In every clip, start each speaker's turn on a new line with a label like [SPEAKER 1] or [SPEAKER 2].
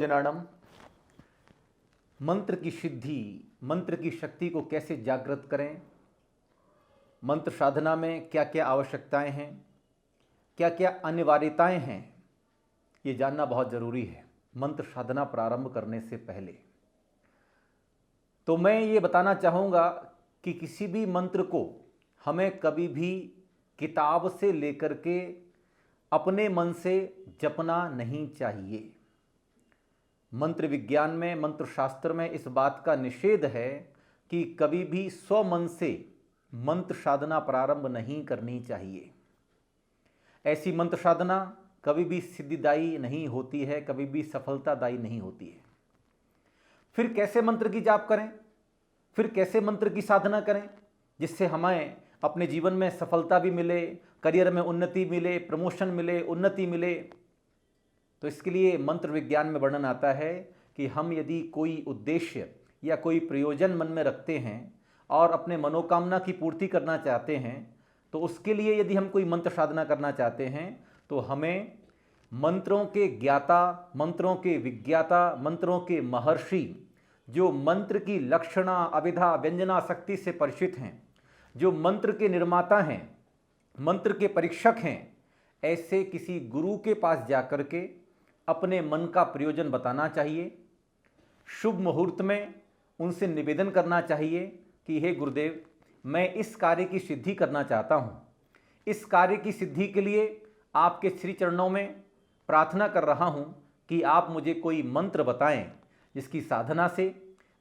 [SPEAKER 1] जनानम। मंत्र की सिद्धि, मंत्र की शक्ति को कैसे जागृत करें, मंत्र साधना में क्या क्या आवश्यकताएं हैं, क्या क्या अनिवार्यताएं हैं, ये जानना बहुत ज़रूरी है मंत्र साधना प्रारंभ करने से पहले। तो मैं ये बताना चाहूँगा कि किसी भी मंत्र को हमें कभी भी किताब से लेकर के अपने मन से जपना नहीं चाहिए। मंत्र विज्ञान में, मंत्र शास्त्र में इस बात का निषेध है कि कभी भी स्वमन से मंत्र साधना प्रारंभ नहीं करनी चाहिए। ऐसी मंत्र साधना कभी भी सिद्धिदायी नहीं होती है, कभी भी सफलतादायी नहीं होती है। फिर कैसे मंत्र की जाप करें, फिर कैसे मंत्र की साधना करें जिससे हमें अपने जीवन में सफलता भी मिले, करियर में उन्नति मिले, प्रमोशन मिले, उन्नति मिले। तो इसके लिए मंत्र विज्ञान में वर्णन आता है कि हम यदि कोई उद्देश्य या कोई प्रयोजन मन में रखते हैं और अपने मनोकामना की पूर्ति करना चाहते हैं, तो उसके लिए यदि हम कोई मंत्र साधना करना चाहते हैं तो हमें मंत्रों के ज्ञाता, मंत्रों के विज्ञाता, मंत्रों के महर्षि, जो मंत्र की लक्षणा, अभिधा, व्यंजना शक्ति से परिचित हैं, जो मंत्र के निर्माता हैं, मंत्र के परीक्षक हैं, ऐसे किसी गुरु के पास जाकर के अपने मन का प्रयोजन बताना चाहिए। शुभ मुहूर्त में उनसे निवेदन करना चाहिए कि हे गुरुदेव, मैं इस कार्य की सिद्धि करना चाहता हूँ। इस कार्य की सिद्धि के लिए आपके श्री चरणों में प्रार्थना कर रहा हूँ कि आप मुझे कोई मंत्र बताएं जिसकी साधना से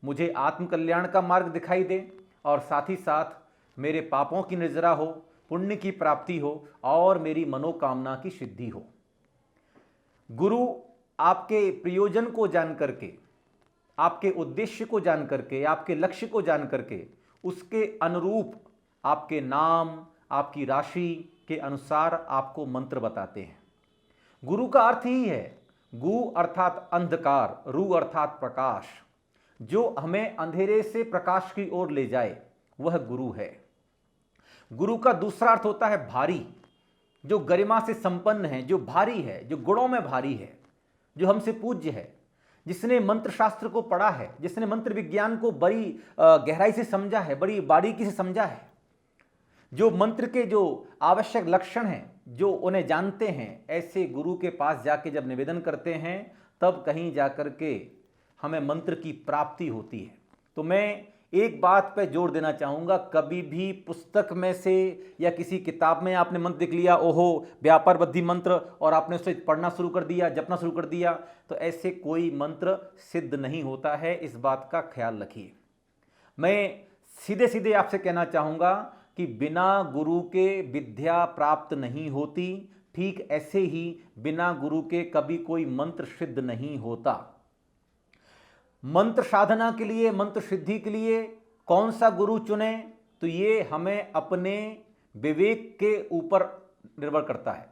[SPEAKER 1] मुझे आत्मकल्याण का मार्ग दिखाई दे और साथ ही साथ मेरे पापों की निर्जरा हो, पुण्य की प्राप्ति हो और मेरी मनोकामना की सिद्धि हो। गुरु आपके प्रयोजन को जान करके, आपके उद्देश्य को जान करके, आपके लक्ष्य को जान करके उसके अनुरूप आपके नाम, आपकी राशि के अनुसार आपको मंत्र बताते हैं। गुरु का अर्थ ही है गु अर्थात अंधकार, रु अर्थात प्रकाश। जो हमें अंधेरे से प्रकाश की ओर ले जाए वह गुरु है। गुरु का दूसरा अर्थ होता है भारी, जो गरिमा से संपन्न है, जो भारी है, जो गुणों में भारी है, जो हमसे पूज्य है, जिसने मंत्र शास्त्र को पढ़ा है, जिसने मंत्र विज्ञान को बड़ी गहराई से समझा है, बड़ी बारीकी से समझा है, जो मंत्र के जो आवश्यक लक्षण हैं, जो उन्हें जानते हैं, ऐसे गुरु के पास जाके जब निवेदन करते हैं तब कहीं जाकर के हमें मंत्र की प्राप्ति होती है। तो मैं एक बात पे जोर देना चाहूँगा, कभी भी पुस्तक में से या किसी किताब में आपने मंत्र देख लिया, ओहो व्यापार बुद्धि मंत्र, और आपने उसे पढ़ना शुरू कर दिया, जपना शुरू कर दिया, तो ऐसे कोई मंत्र सिद्ध नहीं होता है। इस बात का ख्याल रखिए। मैं सीधे सीधे आपसे कहना चाहूँगा कि बिना गुरु के विद्या प्राप्त नहीं होती, ठीक ऐसे ही बिना गुरु के कभी कोई मंत्र सिद्ध नहीं होता। मंत्र साधना के लिए, मंत्र सिद्धि के लिए कौन सा गुरु चुने, तो ये हमें अपने विवेक के ऊपर निर्भर करता है,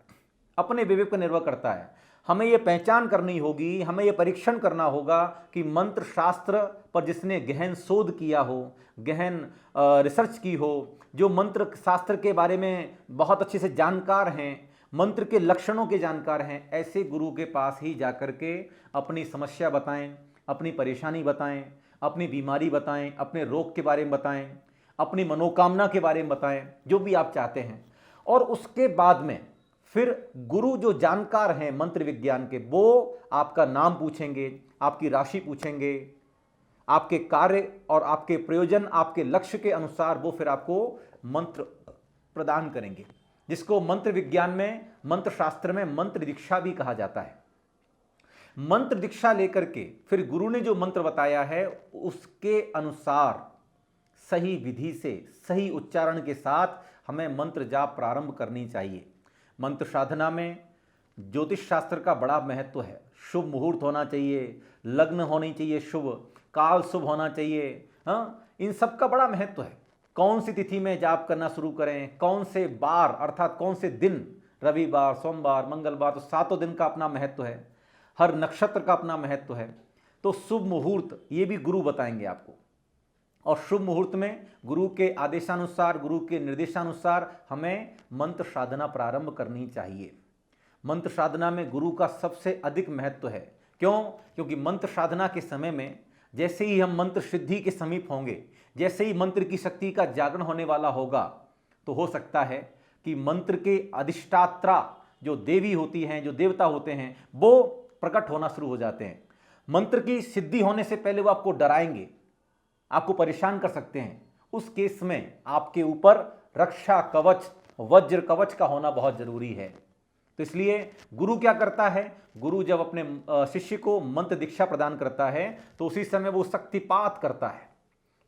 [SPEAKER 1] अपने विवेक पर निर्भर करता है। हमें ये पहचान करनी होगी, हमें ये परीक्षण करना होगा कि मंत्र शास्त्र पर जिसने गहन शोध किया हो, गहन रिसर्च की हो, जो मंत्र शास्त्र के बारे में बहुत अच्छे से जानकार हैं, मंत्र के लक्षणों के जानकार हैं, ऐसे गुरु के पास ही जाकर के अपनी समस्या बताएं, अपनी परेशानी बताएं, अपनी बीमारी बताएं, अपने रोग के बारे में बताएं, अपनी मनोकामना के बारे में बताएं, जो भी आप चाहते हैं। और उसके बाद में फिर गुरु जो जानकार हैं मंत्र विज्ञान के, वो आपका नाम पूछेंगे, आपकी राशि पूछेंगे, आपके कार्य और आपके प्रयोजन, आपके लक्ष्य के अनुसार वो फिर आपको मंत्र प्रदान करेंगे, जिसको मंत्र विज्ञान में, मंत्र शास्त्र में मंत्र दीक्षा भी कहा जाता है। मंत्र दीक्षा लेकर के फिर गुरु ने जो मंत्र बताया है उसके अनुसार सही विधि से, सही उच्चारण के साथ हमें मंत्र जाप प्रारंभ करनी चाहिए। मंत्र साधना में ज्योतिष शास्त्र का बड़ा महत्व है। शुभ मुहूर्त होना चाहिए, लग्न होनी चाहिए शुभ, काल शुभ होना चाहिए, हाँ, इन सब का बड़ा महत्व है। कौन सी तिथि में जाप करना शुरू करें, कौन से बार अर्थात कौन से दिन, रविवार, सोमवार, मंगलवार, तो सातों दिन का अपना महत्व है, हर नक्षत्र का अपना महत्व है। तो शुभ मुहूर्त ये भी गुरु बताएंगे आपको, और शुभ मुहूर्त में गुरु के आदेशानुसार, गुरु के निर्देशानुसार हमें मंत्र साधना प्रारंभ करनी चाहिए। मंत्र साधना में गुरु का सबसे अधिक महत्व है, क्यों? क्योंकि मंत्र साधना के समय में जैसे ही हम मंत्र सिद्धि के समीप होंगे, जैसे ही मंत्र की शक्ति का जागरण होने वाला होगा, तो हो सकता है कि मंत्र के अधिष्ठात्रा जो देवी होती हैं, जो देवता होते हैं, वो प्रकट होना शुरू हो जाते हैं। मंत्र की सिद्धि होने से पहले वो आपको डराएंगे, आपको परेशान कर सकते हैं। उस केस में आपके ऊपर रक्षा कवच, वज्र कवच का होना बहुत जरूरी है। तो इसलिए गुरु क्या करता है? गुरु जब अपने शिष्य को मंत्र दीक्षा प्रदान करता है तो उसी समय वो शक्तिपात करता है,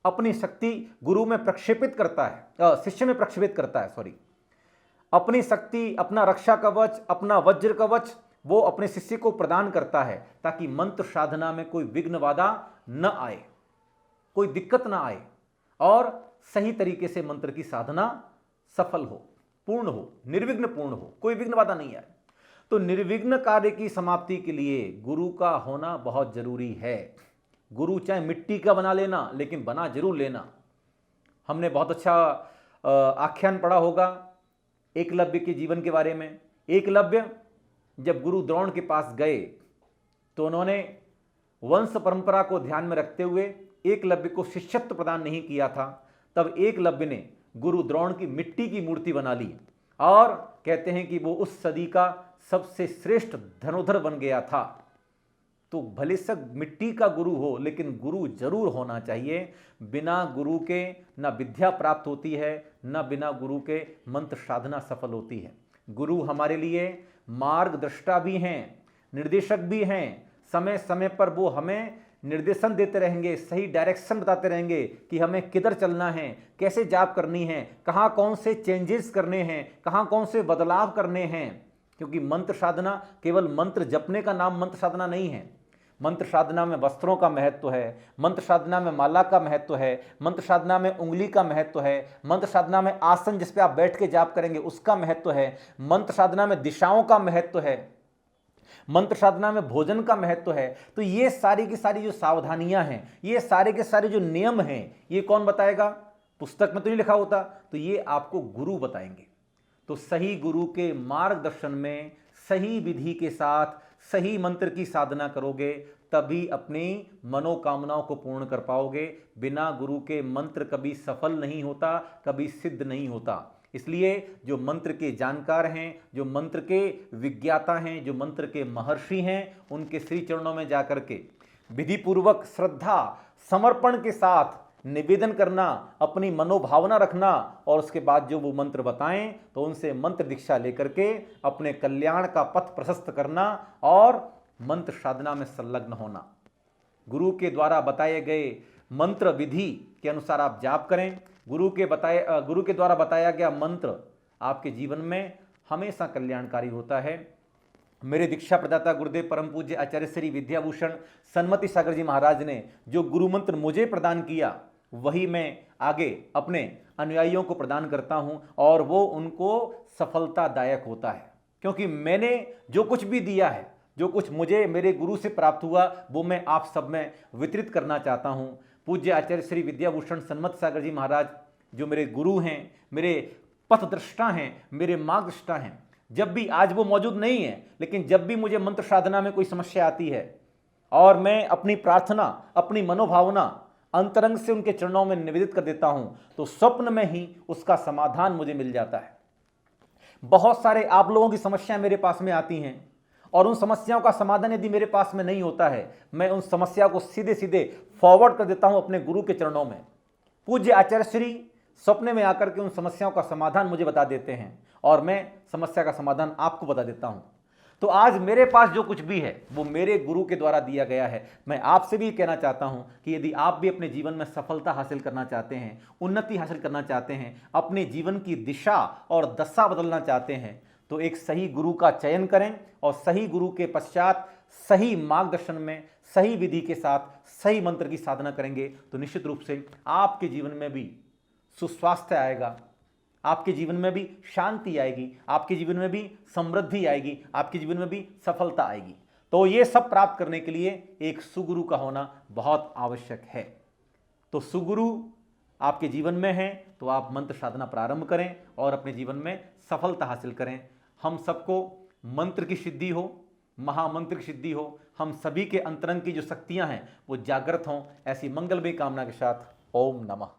[SPEAKER 1] अपनी शक्ति गुरु में प्रक्षेपित करता है, शिष्य में प्रक्षेपित करता है, सॉरी, अपनी शक्ति, अपना रक्षा कवच, अपना वज्र कवच वो अपने शिष्य को प्रदान करता है, ताकि मंत्र साधना में कोई विघ्न बाधा न आए, कोई दिक्कत ना आए और सही तरीके से मंत्र की साधना सफल हो, पूर्ण हो, निर्विघ्न पूर्ण हो, कोई विघ्न बाधा नहीं आए। तो निर्विघ्न कार्य की समाप्ति के लिए गुरु का होना बहुत जरूरी है। गुरु चाहे मिट्टी का बना लेना, लेकिन बना जरूर लेना। हमने बहुत अच्छा आख्यान पढ़ा होगा एकलव्य के जीवन के बारे में। एकलव्य जब गुरु द्रोण के पास गए तो उन्होंने वंश परंपरा को ध्यान में रखते हुए एकलव्य को शिष्यत्व प्रदान नहीं किया था। तब एकलव्य ने गुरु द्रोण की मिट्टी की मूर्ति बना ली और कहते हैं कि वो उस सदी का सबसे श्रेष्ठ धनुर्धर बन गया था। तो भले से मिट्टी का गुरु हो, लेकिन गुरु जरूर होना चाहिए। बिना गुरु के ना विद्या प्राप्त होती है, ना बिना गुरु के मंत्र साधना सफल होती है। गुरु हमारे लिए मार्गदृष्टा भी हैं, निर्देशक भी हैं। समय समय पर वो हमें निर्देशन देते रहेंगे, सही डायरेक्शन बताते रहेंगे कि हमें किधर चलना है, कैसे जाप करनी है, कहाँ कौन से चेंजेस करने हैं, कहाँ कौन से बदलाव करने हैं। क्योंकि मंत्र साधना केवल मंत्र जपने का नाम मंत्र साधना नहीं है। मंत्र साधना में वस्त्रों का महत्व है, मंत्र साधना में माला का महत्व है, मंत्र साधना में उंगली का महत्व है, मंत्र साधना में आसन जिस पे आप बैठ के जाप करेंगे उसका महत्व है, मंत्र साधना में दिशाओं का महत्व है, मंत्र साधना में भोजन का महत्व है। तो ये सारी की सारी जो सावधानियां हैं, ये सारे के सारे जो नियम हैं, ये कौन बताएगा? पुस्तक में तो नहीं लिखा होता, तो ये आपको गुरु बताएंगे। तो सही गुरु के मार्गदर्शन में सही विधि के साथ सही मंत्र की साधना करोगे, तभी अपनी मनोकामनाओं को पूर्ण कर पाओगे। बिना गुरु के मंत्र कभी सफल नहीं होता, कभी सिद्ध नहीं होता। इसलिए जो मंत्र के जानकार हैं, जो मंत्र के विज्ञाता हैं, जो मंत्र के महर्षि हैं, उनके श्री चरणों में जाकर के विधि पूर्वक श्रद्धा समर्पण के साथ निवेदन करना, अपनी मनोभावना रखना और उसके बाद जो वो मंत्र बताएं तो उनसे मंत्र दीक्षा लेकर के अपने कल्याण का पथ प्रशस्त करना और मंत्र साधना में संलग्न होना। गुरु के द्वारा बताए गए मंत्र विधि के अनुसार आप जाप करें। गुरु के द्वारा बताया गया मंत्र आपके जीवन में हमेशा कल्याणकारी होता है। मेरे दीक्षा प्रदाता गुरुदेव परम पूज्य आचार्य श्री विद्याभूषण सन्मति सागर जी महाराज ने जो गुरु मंत्र मुझे प्रदान किया, वही मैं आगे अपने अनुयायियों को प्रदान करता हूं और वो उनको सफलतादायक होता है। क्योंकि मैंने जो कुछ भी दिया है, जो कुछ मुझे मेरे गुरु से प्राप्त हुआ, वो मैं आप सब में वितरित करना चाहता हूं। पूज्य आचार्य श्री विद्याभूषण सन्मत सागर जी महाराज जो मेरे गुरु हैं, मेरे पथदृष्टा हैं, मेरे मार्गदृष्टा हैं, जब भी, आज वो मौजूद नहीं है, लेकिन जब भी मुझे मंत्र साधना में कोई समस्या आती है और मैं अपनी प्रार्थना, अपनी मनोभावना अंतरंग से उनके चरणों में निवेदित कर देता हूं, तो स्वप्न में ही उसका समाधान मुझे मिल जाता है। बहुत सारे आप लोगों की समस्याएं मेरे पास में आती हैं और उन समस्याओं का समाधान यदि मेरे पास में नहीं होता है, मैं उन समस्या को सीधे सीधे फॉरवर्ड कर देता हूं अपने गुरु के चरणों में। पूज्य आचार्य श्री सपने में आकर के उन समस्याओं का समाधान मुझे बता देते हैं और मैं समस्या का समाधान आपको बता देता हूं। तो आज मेरे पास जो कुछ भी है वो मेरे गुरु के द्वारा दिया गया है। मैं आपसे भी कहना चाहता हूं कि यदि आप भी अपने जीवन में सफलता हासिल करना चाहते हैं, उन्नति हासिल करना चाहते हैं, अपने जीवन की दिशा और दशा बदलना चाहते हैं, तो एक सही गुरु का चयन करें और सही गुरु के पश्चात सही मार्गदर्शन में सही विधि के साथ सही मंत्र की साधना करेंगे तो निश्चित रूप से आपके जीवन में भी सुस्वास्थ्य आएगा, आपके जीवन में भी शांति आएगी, आपके जीवन में भी समृद्धि आएगी, आपके जीवन में भी सफलता आएगी। तो ये सब प्राप्त करने के लिए एक सुगुरु का होना बहुत आवश्यक है। तो सुगुरु आपके जीवन में है तो आप मंत्र साधना प्रारंभ करें और अपने जीवन में सफलता हासिल करें। हम सबको मंत्र की सिद्धि हो, महामंत्र की सिद्धि हो, हम सभी के अंतरंग की जो शक्तियां हैं वो जागृत हों, ऐसी मंगलमय कामना के साथ ओम नमः।